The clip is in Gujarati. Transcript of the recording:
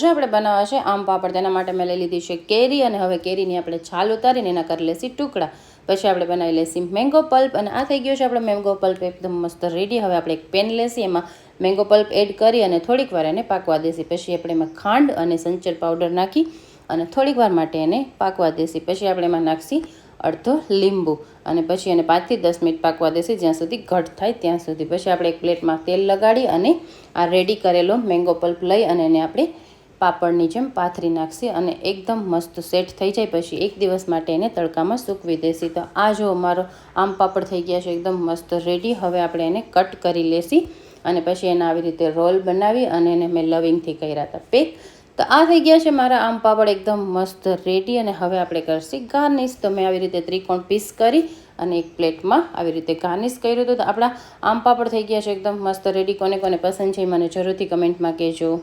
જો આપણે બનાવવા છે આમ પાપડ, તેના માટે મેં લઈ લીધી છે કેરી અને હવે કેરીની આપણે છાલ ઉતારીને એના કરી લેસી ટુકડા. પછી આપણે બનાવી લેસી મેંગો પલ્પ અને આ થઈ ગયો છે આપણે મેંગો પલ્પ એકદમ મસ્ત રેડી. હવે આપણે એક પેન લેસી, એમાં મેંગો પલ્પ એડ કરી અને થોડીક વાર એને પાકવા દેસી. પછી આપણે એમાં ખાંડ અને સંચર પાવડર નાખી અને થોડીક વાર માટે એને પાકવા દેસી. પછી આપણે એમાં નાખશી અડધો લીંબુ અને પછી એને 5 થી 10 મિનિટ પાકવા દેસી, જ્યાં સુધી ઘટ થાય ત્યાં સુધી. પછી આપણે એક પ્લેટમાં તેલ લગાડી અને આ રેડી કરેલો મેંગો પલ્પ લઈ અને એને આપણે પાપડની જેમ પાથરી નાખશી અને એકદમ મસ્ત સેટ થઈ જાય પછી એક દિવસ માટે એને તડકામાં સૂકવી દેસી. તો આ જો મારો આમ પાપડ થઈ ગયા છે એકદમ મસ્ત રેડી. હવે આપણે એને કટ કરી લેસી અને પછી એના આવી રીતે રોલ બનાવી અને એને મેં લવિંગથી કર્યા હતા પેક. તો આ થઈ ગયા છે મારા આમ પાપડ એકદમ મસ્ત રેડી. અને હવે આપણે કરશી ગાર્નિશ. તો મેં આવી રીતે ત્રિકોણ પીસ કરી અને એક પ્લેટમાં આવી રીતે ગાર્નિશ કર્યું હતું. તો આપણા આમ પાપડ થઈ ગયા છે એકદમ મસ્ત રેડી. કોને કોને પસંદ છે મને જરૂરથી કમેન્ટમાં કહેજો.